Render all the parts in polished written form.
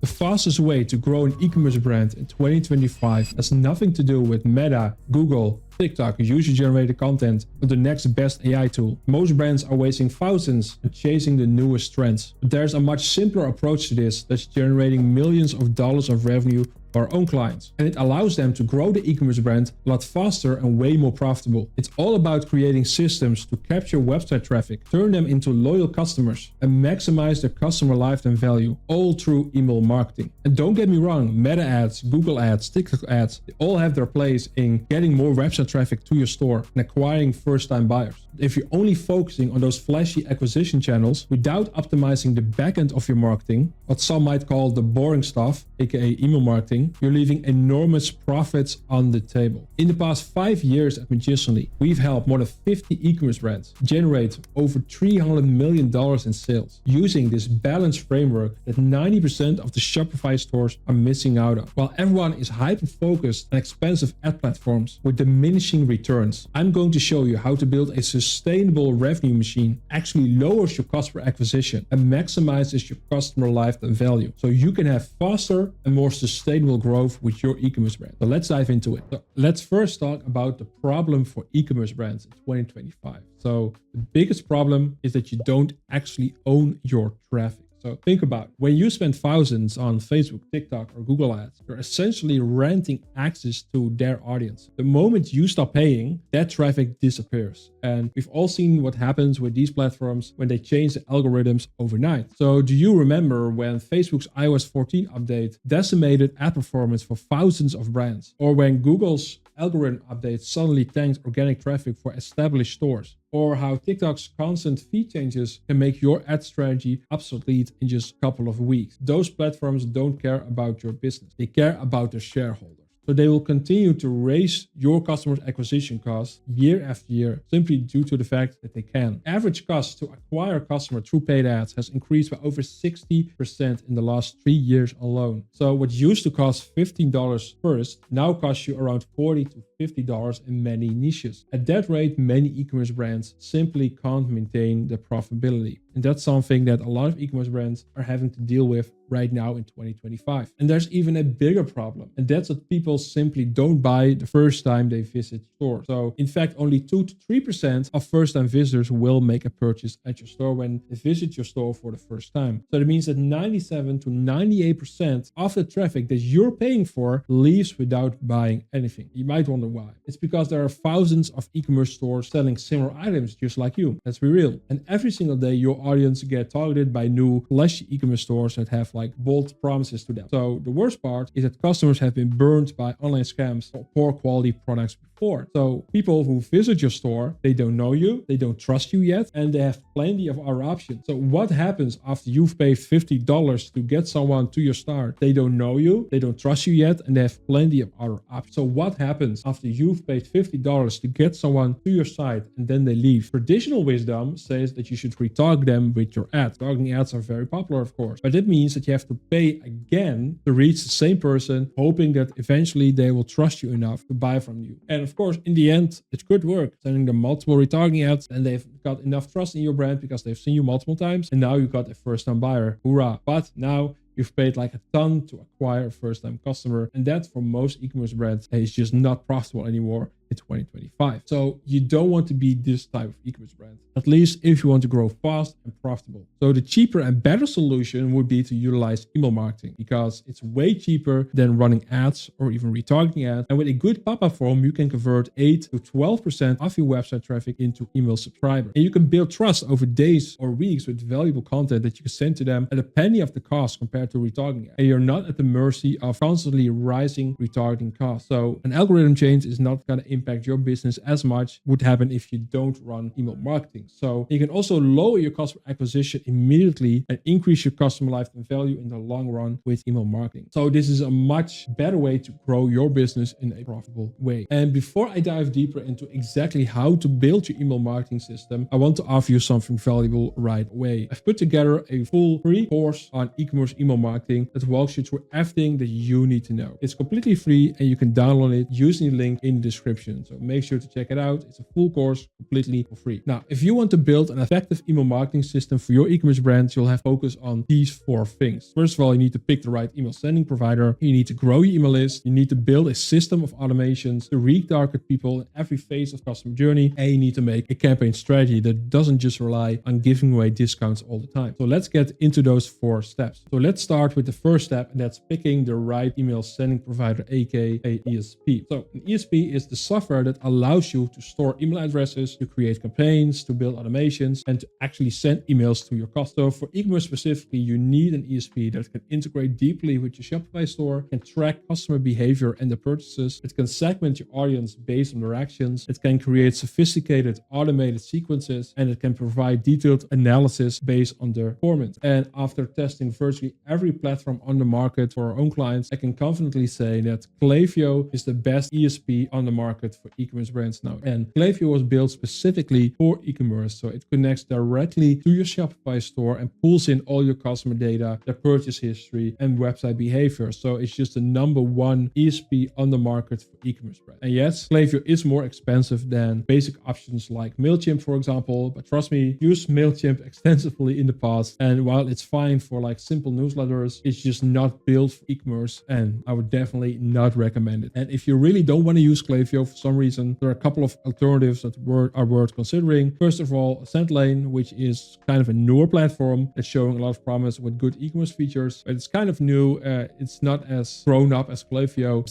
fastest way to grow an e-commerce brand in 2025 has nothing to do with Meta, Google, TikTok, user-generated content, or the next best AI tool. Most brands are wasting thousands on chasing the newest trends. But there's a much simpler approach to this that's generating millions of dollars of revenue for our own clients. And it allows them to grow the e-commerce brand a lot faster and way more profitable. It's all about creating systems to capture website traffic, turn them into loyal customers, and maximize their customer lifetime value, all through email marketing. And don't get me wrong, Meta ads, Google ads, TikTok ads, they all have their place in getting more website traffic to your store and acquiring first-time buyers. If you're only focusing on those flashy acquisition channels without optimizing the backend of your marketing, what some might call the boring stuff, aka email marketing, you're leaving enormous profits on the table. In the past 5 years at Magicianly, we've helped more than 50 e-commerce brands generate over $300 million in sales using this balanced framework that 90% of the Shopify stores are missing out on. While everyone is hyper-focused on expensive ad platforms with diminishing returns, I'm going to show you how to build a sustainable revenue machine, actually lowers your cost per acquisition and maximizes your customer lifetime value, so you can have faster and more sustainable growth with your e-commerce brand. So let's dive into it. So let's first talk about the problem for e-commerce brands in 2025. So the biggest problem is that you don't actually own your traffic. So think about it. When you spend thousands on Facebook, TikTok, or Google ads, you're essentially renting access to their audience. The moment you stop paying, that traffic disappears. And we've all seen what happens with these platforms when they change the algorithms overnight. So do you remember when Facebook's iOS 14 update decimated ad performance for thousands of brands? Or when Google's algorithm updates suddenly tanked organic traffic for established stores? Or how TikTok's constant feed changes can make your ad strategy obsolete in just a couple of weeks. Those platforms don't care about your business. They care about their shareholders. So they will continue to raise your customers' acquisition costs year after year simply due to the fact that they can. Average cost to acquire a customer through paid ads has increased by over 60% in the last 3 years alone. So what used to cost $15 first now costs you around $40 to $50 in many niches. At that rate, many e-commerce brands simply can't maintain their profitability. And that's something that a lot of e-commerce brands are having to deal with right now in 2025. And there's even a bigger problem, and that's that people simply don't buy the first time they visit stores. So in fact, only 2 to 3% of first-time visitors will make a purchase at your store when they visit your store for the first time. So that means that 97 to 98% of the traffic that you're paying for leaves without buying anything. You might wonder why. It's because there are thousands of e-commerce stores selling similar items just like you. Let's be real. And every single day, your audience get targeted by new flashy e-commerce stores that have like bold promises to them. So the worst part is that customers have been burned by online scams or poor quality products before. So people who visit your store, they don't know you, they don't trust you yet, and they have plenty of other options. So what happens after you've paid $50 to get someone to your store? They don't know you, they don't trust you yet, and they have plenty of other options. So what happens after you've paid $50 to get someone to your site and then they leave? Traditional wisdom says that you should retarget them with your ads. Targeting ads are very popular, of course, but it means that you have to pay again to reach the same person, hoping that eventually they will trust you enough to buy from you. And of course, in the end, it could work. Sending them multiple retargeting ads and they've got enough trust in your brand because they've seen you multiple times, and now you got a first-time buyer. Hoorah. But now you've paid like a ton to acquire a first-time customer, and that for most e-commerce brands is just not profitable anymore in 2025. So you don't want to be this type of e-commerce brand, at least if you want to grow fast and profitable. So the cheaper and better solution would be to utilize email marketing, because it's way cheaper than running ads or even retargeting ads. And with a good pop-up form, you can convert 8 to 12% of your website traffic into email subscribers. And you can build trust over days or weeks with valuable content that you can send to them at a penny of the cost compared to retargeting ads. And you're not at the mercy of constantly rising retargeting costs. So an algorithm change is not going to impact your business as much would happen if you don't run email marketing. So you can also lower your cost per acquisition immediately and increase your customer lifetime value in the long run with email marketing. So this is a much better way to grow your business in a profitable way. And before I dive deeper into exactly how to build your email marketing system, I want to offer you something valuable right away. I've put together a full free course on e-commerce email marketing that walks you through everything that you need to know. It's completely free and you can download it using the link in the description description. So make sure to check it out. It's a full course, completely for free. Now, if you want to build an effective email marketing system for your e-commerce brand, you'll have to focus on these 4 things. First of all, you need to pick the right email sending provider. You need to grow your email list. You need to build a system of automations to retarget people in every phase of customer journey. And you need to make a campaign strategy that doesn't just rely on giving away discounts all the time. So let's get into those 4 steps. So let's start with the first step, and that's picking the right email sending provider, aka ESP. So an ESP is the software that allows you to store email addresses, to create campaigns, to build automations, and to actually send emails to your customers. So for e-commerce specifically, you need an ESP that can integrate deeply with your Shopify store, can track customer behavior and the purchases. It can segment your audience based on their actions. It can create sophisticated automated sequences, and it can provide detailed analysis based on their performance. And after testing virtually every platform on the market for our own clients, I can confidently say that Klaviyo is the best ESP on the market for e-commerce brands now. And Klaviyo was built specifically for e-commerce, so it connects directly to your Shopify store and pulls in all your customer data, their purchase history, and website behavior. So it's just the #1 ESP on the market for e-commerce brands. And yes, Klaviyo is more expensive than basic options like MailChimp, for example, but trust me, used MailChimp extensively in the past, and while it's fine for like simple newsletters, it's just not built for e-commerce, and I would definitely not recommend it. And if you really don't want to use Klaviyo for some reason, there are a couple of alternatives that are worth considering. First of all, SendLane, which is kind of a newer platform that's showing a lot of promise with good e-commerce features, but it's kind of new. It's not as grown up as Klaviyo,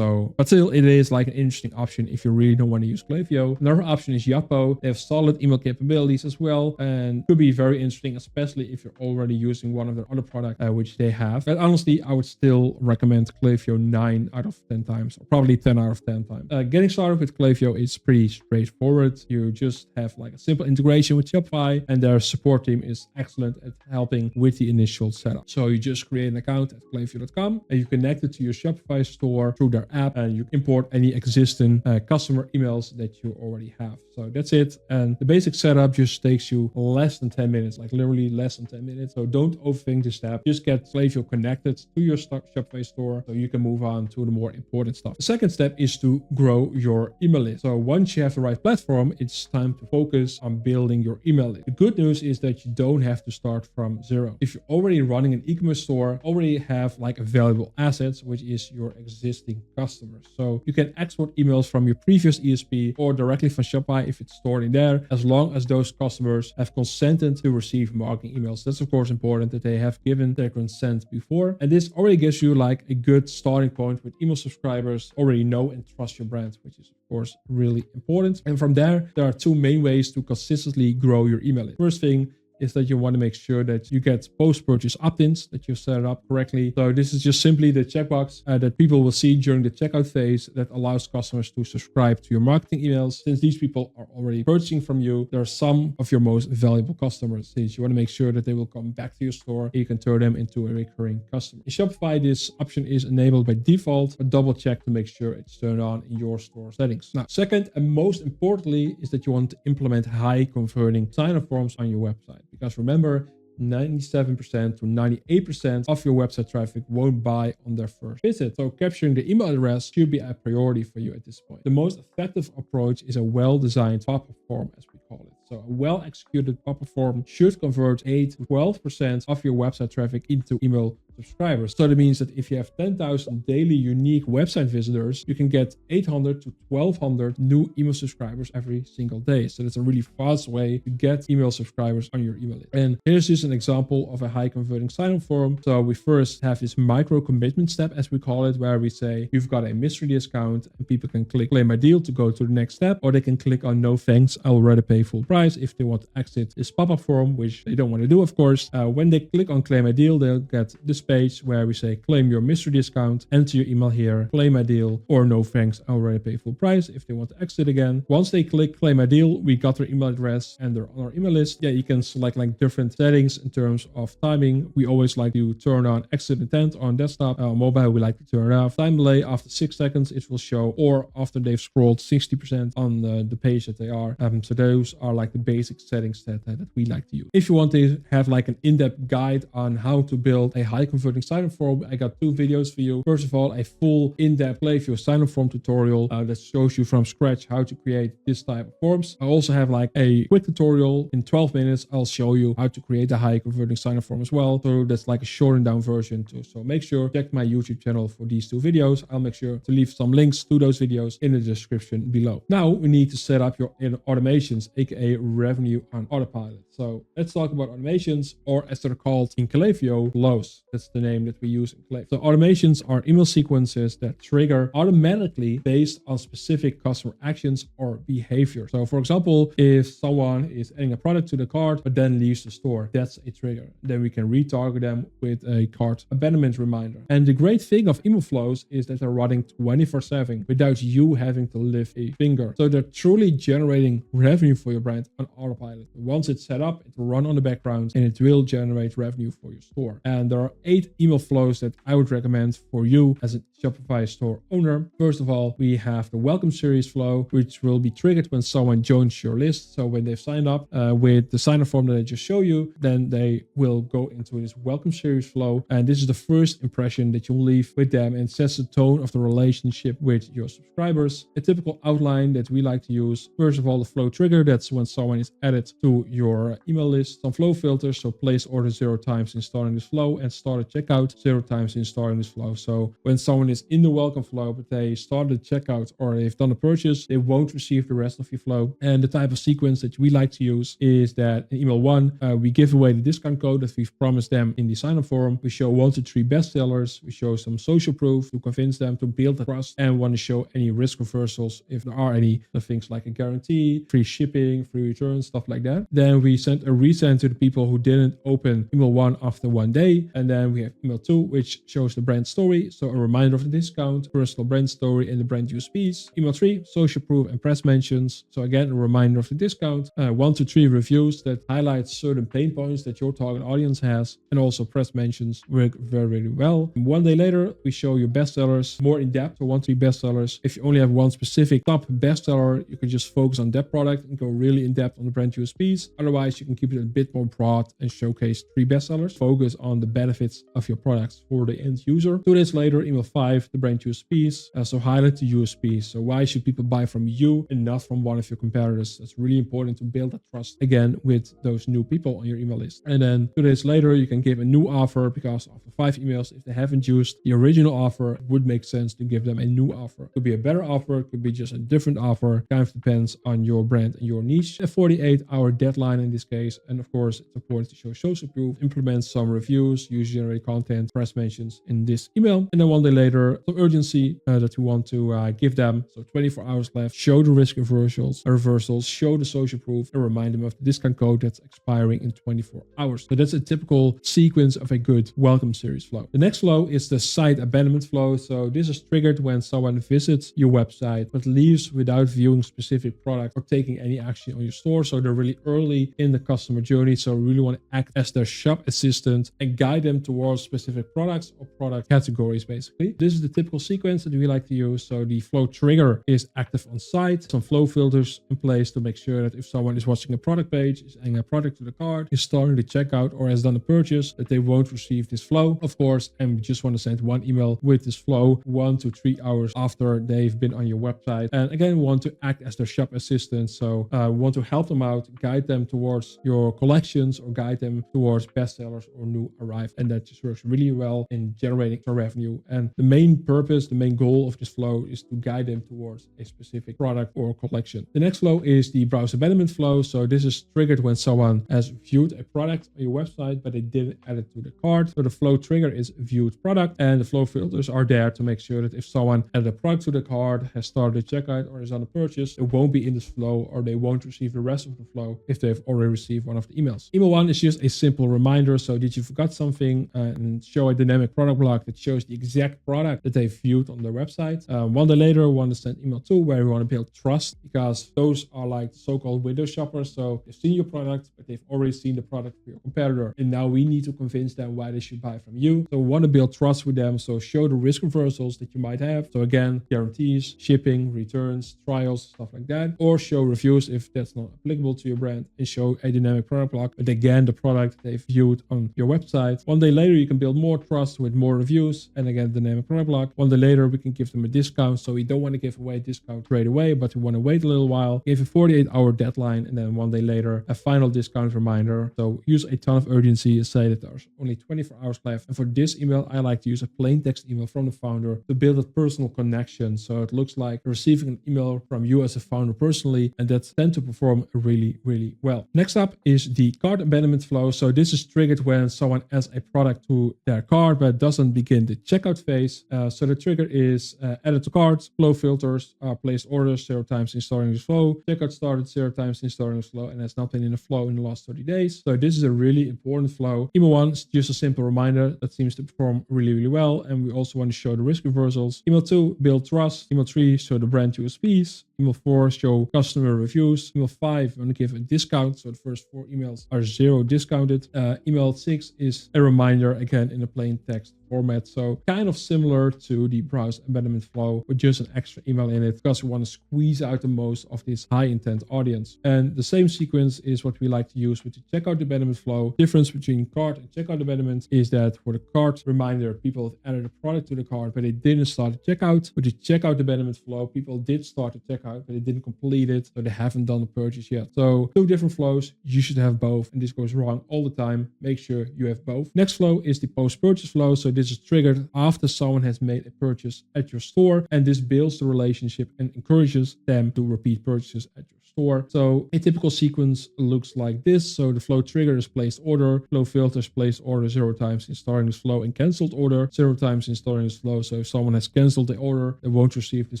but still it is like an interesting option if you really don't want to use Klaviyo. Another option is Yappo. They have solid email capabilities as well, and could be very interesting, especially if you're already using one of their other products, which they have. But honestly, I would still recommend Klaviyo 9 out of 10 times, or probably 10 out of 10 times. Getting started with Klaviyo is pretty straightforward. You just have like a simple integration with Shopify, and their support team is excellent at helping with the initial setup. So you just create an account at klaviyo.com, and you connect it to your Shopify store through their app, and you import any existing customer emails that you already have. So that's it. And the basic setup just takes you less than 10 minutes, like literally less than 10 minutes. So don't overthink this step. Just get Klaviyo connected to your Shopify store so you can move on to the more important stuff. The second step is to grow your email list. So once you have the right platform, it's time to focus on building your email list. The good news is that you don't have to start from zero. If you're already running an e-commerce store, already have like a valuable assets, which is your existing customers. So you can export emails from your previous ESP or directly from Shopify if it's stored in there, as long as those customers have consented to receive marketing emails. That's of course important that they have given their consent before. And this already gives you like a good starting point with email subscribers already know and trust your brand, which is of course really important. And from there are 2 main ways to consistently grow your email list. First thing is that you want to make sure that you get post-purchase opt-ins, that you set it up correctly. So this is just simply the checkbox that people will see during the checkout phase that allows customers to subscribe to your marketing emails. Since these people are already purchasing from you, they're some of your most valuable customers. Since you want to make sure that they will come back to your store, and you can turn them into a recurring customer. In Shopify, this option is enabled by default, but double check to make sure it's turned on in your store settings. Now, second and most importantly is that you want to implement high converting sign-up forms on your website. Because remember, 97% to 98% of your website traffic won't buy on their first visit. So capturing the email address should be a priority for you at this point. The most effective approach is a well-designed pop-up form, as we call it. So a well-executed pop-up form should convert 8 to 12% of your website traffic into email subscribers. So that means that if you have 10,000 daily unique website visitors, you can get 800 to 1200 new email subscribers every single day. So that's a really fast way to get email subscribers on your email list. And here's just an example of a high converting sign-up form. So we first have this micro commitment step, as we call it, where we say you've got a mystery discount and people can click claim my deal to go to the next step, or they can click on no thanks, I'll rather pay full price if they want to exit this pop-up form, which they don't want to do, of course. When they click on claim my deal, they'll get this page where we say claim your mystery discount, enter your email here, claim my deal, or no thanks, I already pay full price if they want to exit again. Once they click claim my deal, we got their email address and they're on our email list. Yeah, you can select like different settings in terms of timing. We always like to turn on exit intent on desktop. On mobile, we like to turn it off. Time delay after 6 seconds, it will show, or after they've scrolled 60% on the page that they are. So those are like like the basic settings that we like to use. If you want to have like an in-depth guide on how to build a high converting sign-up form, I got 2 videos for you. First of all, a full in-depth Klaviyo sign-up form tutorial that shows you from scratch how to create this type of forms. I also have like a quick tutorial in 12 minutes. I'll show you how to create a high converting sign-up form as well. So that's like a shortened down version too. So make sure check my YouTube channel for these 2 videos. I'll make sure to leave some links to those videos in the description below. Now we need to set up your automations, aka revenue on autopilot. So let's talk about automations, or as they're called in Klaviyo, flows. That's the name that we use in Klaviyo. So automations are email sequences that trigger automatically based on specific customer actions or behavior. So for example, if someone is adding a product to the cart but then leaves the store, that's a trigger. Then we can retarget them with a cart abandonment reminder. And the great thing of email flows is that they're running 24/7 without you having to lift a finger. So they're truly generating revenue for your brand on autopilot. Once it's set up, it will run on the background and it will generate revenue for your store. And there are 8 email flows that I would recommend for you as a Shopify store owner. First of all, we have the welcome series flow, which will be triggered when someone joins your list. So when they've signed up with the sign-up form that I just showed you, then they will go into this welcome series flow. And this is the first impression that you'll leave with them and sets the tone of the relationship with your subscribers. A typical outline that we like to use. First of all, the flow trigger, that's when someone is added to your email list. Some flow filters, so place order 0 times in starting this flow and start a checkout 0 times in starting this flow. So when someone is in the welcome flow, but they started checkout or they've done a purchase, they won't receive the rest of your flow. And the type of sequence that we like to use is that in email 1, we give away the discount code that we've promised them in the sign-up form. We show 1 to 3 bestsellers. We show some social proof to convince them to build the trust, and want to show any risk reversals if there are any, things like a guarantee, free shipping, free returns, stuff like that. Then we send a resend to the people who didn't open email 1 after 1 day. And then we have email 2, which shows the brand story. So a reminder of the discount, personal brand story, and the brand USPs. Email 3, social proof and press mentions. So again, a reminder of the discount. 1 to 3 reviews that highlight certain pain points that your target audience has. And also press mentions work very, very well. 1 day later, we show you bestsellers more in depth. So 1 to 3 bestsellers. If you only have one specific top bestseller, you can just focus on that product and go really in depth on the brand USPs. Otherwise, you can keep it a bit more broad and showcase 3 bestsellers. Focus on the benefits of your products for the end user. 2 days later, email 5, the brand USPs. So highlight the USPs. So why should people buy from you and not from one of your competitors? That's really important to build that trust again with those new people on your email list. And then 2 days later, you can give a new offer, because after 5 emails, if they haven't used the original offer, it would make sense to give them a new offer. It could be a better offer, it could be just a different offer. Kind of depends on your brand and your niche. A 48-hour deadline in this case. And of course, it's important to show social proof, implement some reviews, user-generated content, press mentions in this email. And then 1 day later, some urgency that we want to give them. So 24 hours left. Show the risk reversals, show the social proof, and remind them of the discount code that's expiring in 24 hours. So that's a typical sequence of a good welcome series flow. The next flow is the site abandonment flow. So this is triggered when someone visits your website but leaves without viewing specific product or taking any action on your store. So they're really early in the customer journey. So we really want to act as their shop assistant and guide them towards specific products or product categories, basically. This is the typical sequence that we like to use. So the flow trigger is active on site. Some flow filters in place to make sure that if someone is watching a product page, is adding a product to the cart, is starting the checkout, or has done a purchase, that they won't receive this flow, of course. And we just want to send 1 email with this flow 1 to 3 hours after they've been on your website. And again, we want to act as their shop assistant. So we want to help them out, guide them towards your collections, or guide them towards bestsellers or new arrive. And that just works really well in generating some revenue. And the main purpose, the main goal of this flow is to guide them towards a specific product or collection. The next flow is the browse abandonment flow. So this is triggered when someone has viewed a product on your website, but they didn't add it to the cart. So the flow trigger is viewed product, and the flow filters are there to make sure that if someone added a product to the cart, has started a checkout, or is on a purchase, it won't be in this flow, or they won't receive the rest of the flow if they've already received one of the emails. Email 1 is just a simple reminder. So did you forgot something, and show a dynamic product block that shows the exact product that they viewed on their website. 1 day later, we want to send email 2, where we want to build trust, because those are like so-called window shoppers. So they've seen your product, but they've already seen the product of your competitor. And now we need to convince them why they should buy from you. So we want to build trust with them. So show the risk reversals that you might have. So again, guarantees, shipping, returns, trials, stuff like that. Or show reviews if that's that's not applicable to your brand and show a dynamic product blog. But again, the product they've viewed on your website. One day later, you can build more trust with more reviews. And again, dynamic product blog. One day later, we can give them a discount. So we don't want to give away a discount right away, but we want to wait a little while, give a 48-hour deadline, and then one day later, a final discount reminder. So use a ton of urgency and say that there's only 24 hours left. And for this email, I like to use a plain text email from the founder to build a personal connection. So it looks like receiving an email from you as a founder personally, and that tends to perform really, really well. Next up is the cart abandonment flow. So this is triggered when someone adds a product to their cart but doesn't begin the checkout phase. So the trigger is added to cart, flow filters, placed orders 0 times installing the flow, checkout started 0 times installing the flow, and has not been in the flow in the last 30 days. So this is a really important flow. Email 1 is just a simple reminder that seems to perform really, really well. And we also want to show the risk reversals. Email 2, build trust. Email 3, show the brand USPs. Email 4, show customer reviews. Email 5, we want to give a discount. So the first 4 emails are 0 discounted. Email 6 is a reminder, again, in a plain text format. So kind of similar to the browse abandonment flow with just an extra email in it because we want to squeeze out the most of this high intent audience. And the same sequence is what we like to use with the checkout abandonment flow. Difference between cart and checkout abandonment is that for the cart reminder, people have added a product to the cart, but they didn't start the checkout. With the checkout abandonment flow, people did start the checkout, but they didn't complete it. So they haven't done the purchase yet. So 2 different flows. You should have both. And this goes wrong all the time. Make sure you have both. Next flow is the post-purchase flow. So this is triggered after someone has made a purchase at your store, and this builds the relationship and encourages them to repeat purchases at your store. So a typical sequence looks like this. So the flow trigger is placed order, flow filters placed order 0 times installing this flow, and canceled order 0 times installing this flow. So if someone has canceled the order, they won't receive this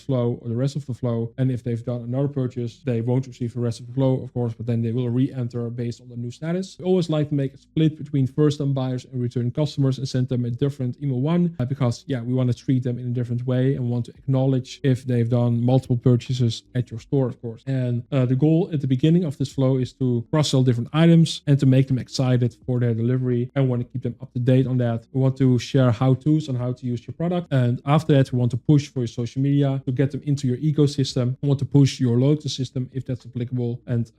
flow or the rest of the flow. And if they've done another purchase, they won't receive the rest of the flow, of course, but then they will re-enter based on the new status. We always like to make a split between first-time buyers and returning customers and send them a different email 1 because we want to treat them in a different way and want to acknowledge if they've done multiple purchases at your store, of course. And the goal at the beginning of this flow is to cross-sell different items and to make them excited for their delivery, and want to keep them up to date on that. We want to share how-tos on how to use your product, and after that we want to push for your social media to get them into your ecosystem. We want to push your loyalty system if that's applicable, and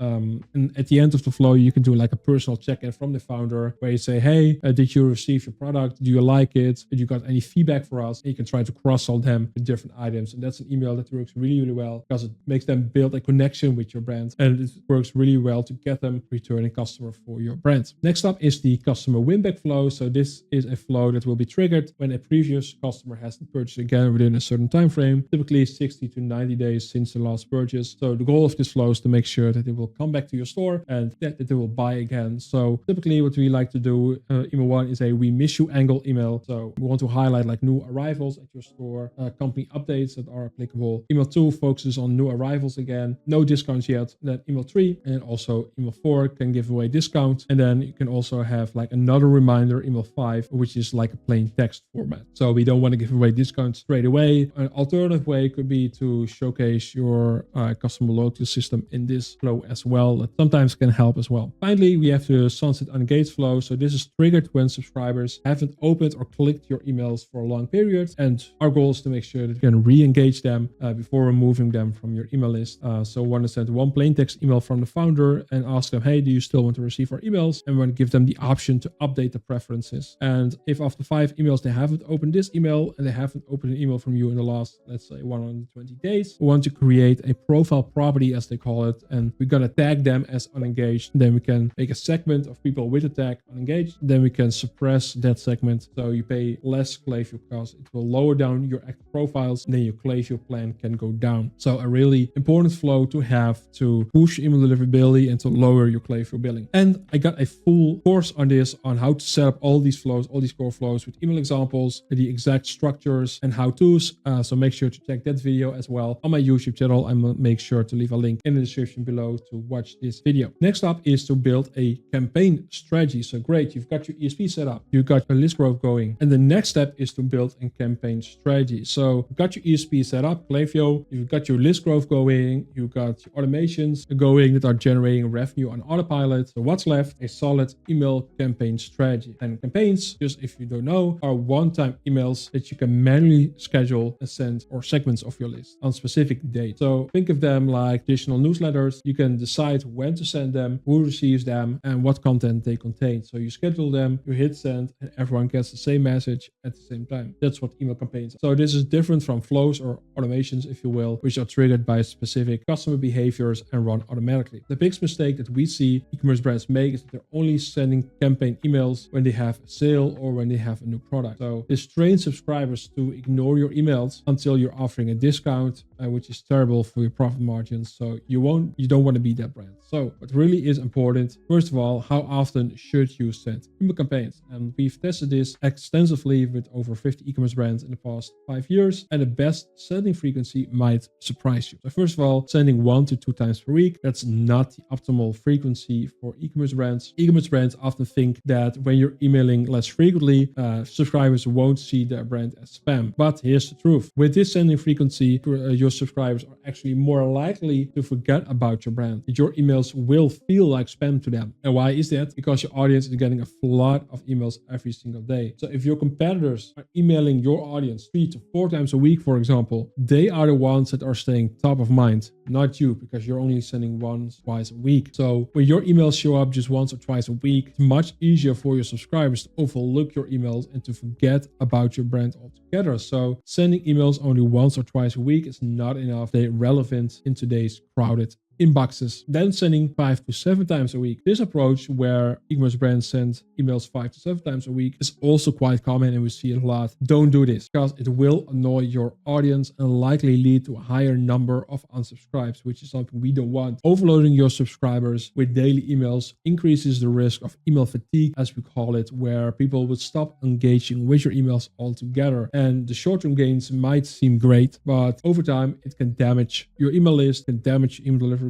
at the end of the flow you can do like a personal check-in from the founder where you say, hey, did you receive your product? Do you like it? Did you got any feedback for us? And you can try to cross-sell them with different items, and that's an email that works really, really well because it makes them build a connection with your brand, and it works really well to get them returning customer for your brand. Next up is the customer win-back flow. So this is a flow that will be triggered when a previous customer has to purchase again within a certain time frame, typically 60 to 90 days since the last purchase. So the goal of this flow is to make sure that they will come back to your store and that they will buy again. So typically what we like to do, email 1 is a we miss you angle email. So we want to highlight like new arrivals at your store, company updates that are applicable. Email 2 focuses on new arrivals again, no discounts yet. Then email 3 and also email 4 can give away discounts. And then you can also have like another reminder, email 5, which is like a plain text format. So we don't want to give away discounts straight away. An alternative way could be to showcase your customer loyalty system in this flow as well. That sometimes can help as well. Finally, we have the sunset unengaged flow. So this is triggered when subscribers haven't opened or clicked your emails for a long period. And our goal is to make sure that you can re-engage them before removing them from your email list. So we want to send one plain text email from the founder and ask them, hey, do you still want to receive our emails? And we want to give them the option to update the preferences. And if after 5 emails they haven't opened this email and they haven't opened an email from you in the last, let's say 120 days, we want to create a profile property, as they call it, and we're going to tag them as unengaged. Then we can make a segment of people with the tag unengaged. Then we can suppress that segment so you pay less Klaviyo cost. It will lower down your active profiles, and then your Klaviyo plan can go down. So a really important flow to have to push email deliverability and to lower your Klaviyo billing. And I got a full course on this, on how to set up all these flows, all these core flows with email examples, the exact structures and how-tos. So make sure to check that video as well on my YouTube channel. I'm gonna make sure to leave a link in the description below to watch this video. Next up is to build a campaign strategy. So great, you've got your ESP set up, you've got your list growth going, and the next step is to build a campaign strategy. So you've got your ESP set up, Klaviyo, you've got your list growth going, you've got your automations going that are generating revenue on autopilot. So what's left? A solid email campaign strategy. And campaigns, just if you don't know, are one-time emails that you can manually schedule and send, or segments of your list on specific dates. So think of them like traditional newsletters. You can decide when to send them, who receives them, and what content they contain. So you schedule them, you hit send, and everyone gets the same message at the same time. That's what email campaigns are. So this is different from flows or automations, if you will, which are triggered by specific customer behaviors and run automatically. The biggest mistake that we see e-commerce brands make is that they're only sending campaign emails when they have a sale or when they have a new product. So this trains subscribers to ignore your emails until you're offering a discount, which is terrible for your profit margins. So you don't want to be that brand. So what really is important, first of all, how often should you send email campaigns? And we've tested this extensively with over 50 e-commerce brands in the past 5 years, and the best sending frequency might surprise you. So first of all, sending 1 to 2 times per week, that's not the optimal frequency for e-commerce brands. E-commerce brands often think that when you're emailing less frequently, subscribers won't see their brand as spam. But here's the truth. With this sending frequency, your subscribers are actually more likely to forget about your brand. Your emails will feel like spam to them. And why is that? Because your audience is getting a flood of emails every single day. So if your competitors are emailing your audience 3 to 4 times a week, for example, they are the ones that are staying top of mind, not you, because you're only sending once, twice a week. So when your emails show up just once or twice a week, it's much easier for your subscribers to overlook your emails and to forget about your brand altogether. So sending emails only once or twice a week is not enough. They're relevant in today's crowded inboxes. Then sending 5 to 7 times a week. This approach, where e-commerce brands send emails 5 to 7 times a week, is also quite common, and we see it a lot. Don't do this, because it will annoy your audience and likely lead to a higher number of unsubscribes, which is something we don't want. Overloading your subscribers with daily emails increases the risk of email fatigue, as we call it, where people would stop engaging with your emails altogether. And the short-term gains might seem great, but over time it can damage your email list, can damage your email delivery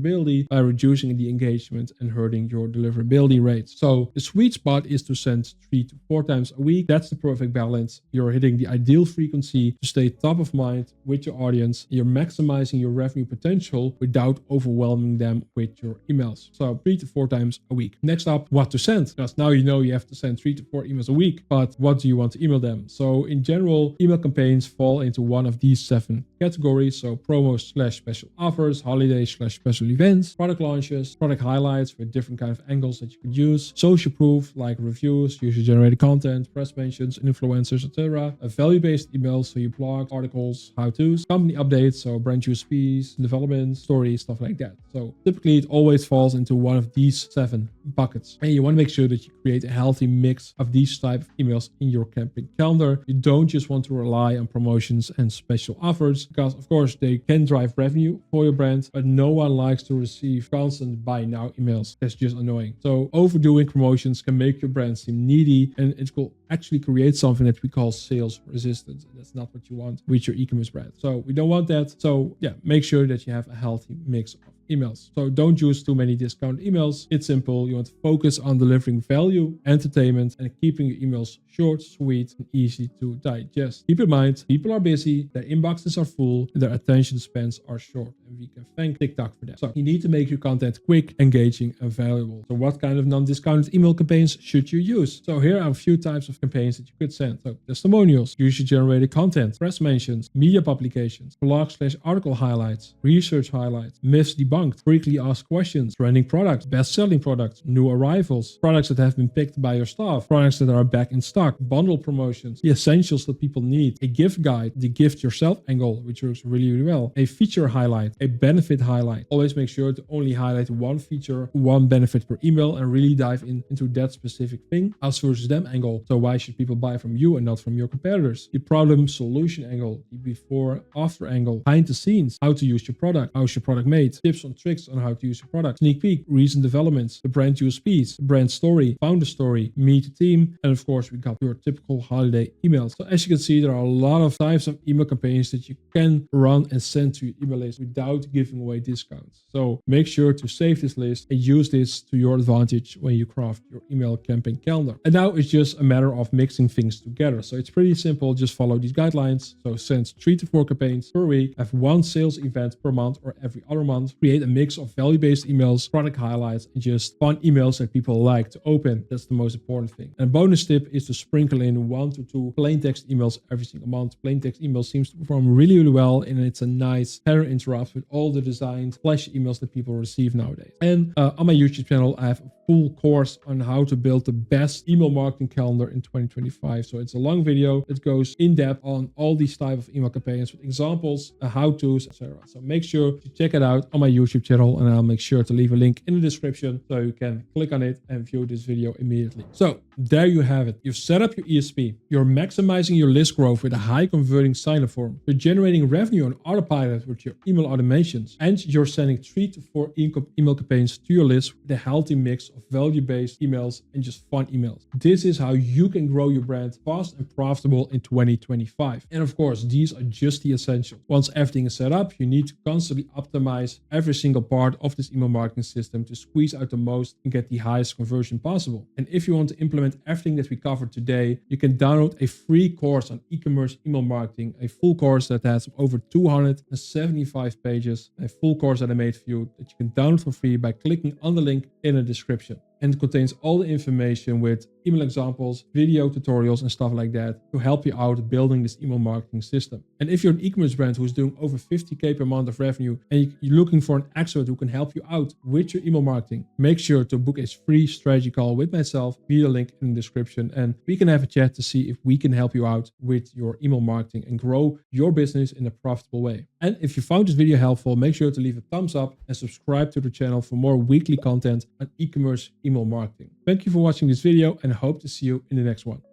by reducing the engagement and hurting your deliverability rates. So the sweet spot is to send 3 to 4 times a week. That's the perfect balance. You're hitting the ideal frequency to stay top of mind with your audience. You're maximizing your revenue potential without overwhelming them with your emails. So 3 to 4 times a week. Next up, what to send. Because now you know you have to send 3 to 4 emails a week, but what do you want to email them? So in general, email campaigns fall into one of these 7 categories. So promos/special offers, holidays/special events, product launches, product highlights with different kind of angles that you could use, social proof like reviews, user-generated content, press mentions, influencers, etc. A value-based email, so you blog, articles, how-tos, company updates, so brand USPs, development, stories, stuff like that. So typically it always falls into one of these 7 buckets. And you want to make sure that you create a healthy mix of these type of emails in your campaign calendar. You don't just want to rely on promotions and special offers, because of course they can drive revenue for your brand, but no one likes to receive constant buy now emails. That's just annoying. So overdoing promotions can make your brand seem needy, and it will actually create something that we call sales resistance. And that's not what you want with your e-commerce brand. So we don't want that. So yeah, make sure that you have a healthy mix of emails. So don't use too many discount emails. It's simple. You want to focus on delivering value, entertainment, and keeping your emails short, sweet, and easy to digest. Keep in mind, people are busy, their inboxes are full, and their attention spans are short. And we can thank TikTok for that. So you need to make your content quick, engaging, and valuable. So what kind of non-discounted email campaigns should you use? So here are a few types of campaigns that you could send. So testimonials, user-generated content, press mentions, media publications, blog/article highlights, research highlights, myths debunked, frequently asked questions, trending products, best-selling products, new arrivals, products that have been picked by your staff, products that are back in stock, bundle promotions, the essentials that people need, a gift guide, the gift yourself angle, which works really, really well, a feature highlight, a benefit highlight. Always make sure to only highlight one feature, one benefit per email, and really dive into that specific thing. Us versus them angle. So why should people buy from you and not from your competitors? The problem solution angle, the before after angle, behind the scenes, how to use your product, how's your product made, tips and tricks on how to use your product, sneak peek, recent developments, the brand USPs, the brand story, founder story, meet the team, and of course we got your typical holiday emails. So as you can see, there are a lot of types of email campaigns that you can run and send to your email list without giving away discounts. So make sure to save this list and use this to your advantage when you craft your email campaign calendar. And now it's just a matter of mixing things together. So it's pretty simple. Just follow these guidelines. So send 3 to 4 campaigns per week, have 1 sales event per month or every other month, create create a mix of value-based emails, product highlights, and just fun emails that people like to open. That's the most important thing. And a bonus tip is to sprinkle in 1 to 2 plain text emails every single month. Plain text email seems to perform really, really well, and it's a nice pattern interrupt with all the designed flash emails that people receive nowadays. And on my YouTube channel, I have a full course on how to build the best email marketing calendar in 2025. So it's a long video that goes in depth on all these type of email campaigns with examples, how-tos, etc. So make sure to check it out on my YouTube channel, and I'll make sure to leave a link in the description so you can click on it and view this video immediately. So there you have it. You've set up your ESP. You're maximizing your list growth with a high converting sign-up form. You're generating revenue on autopilot with your email automations, and you're sending 3 to 4 email campaigns to your list with a healthy mix of value-based emails and just fun emails. This is how you can grow your brand fast and profitable in 2025. And of course, these are just the essentials. Once everything is set up, you need to constantly optimize every single part of this email marketing system to squeeze out the most and get the highest conversion possible. And if you want to implement everything that we covered today, you can download a free course on e-commerce email marketing, a full course that has over 275 pages, a full course that I made for you that you can download for free by clicking on the link in the description. And it contains all the information with email examples, video tutorials, and stuff like that to help you out building this email marketing system. And if you're an e-commerce brand who's doing over 50K per month of revenue and you're looking for an expert who can help you out with your email marketing, make sure to book a free strategy call with myself via the link in the description, and we can have a chat to see if we can help you out with your email marketing and grow your business in a profitable way. And if you found this video helpful, make sure to leave a thumbs up and subscribe to the channel for more weekly content on e-commerce email marketing. Thank you for watching this video, and I hope to see you in the next one.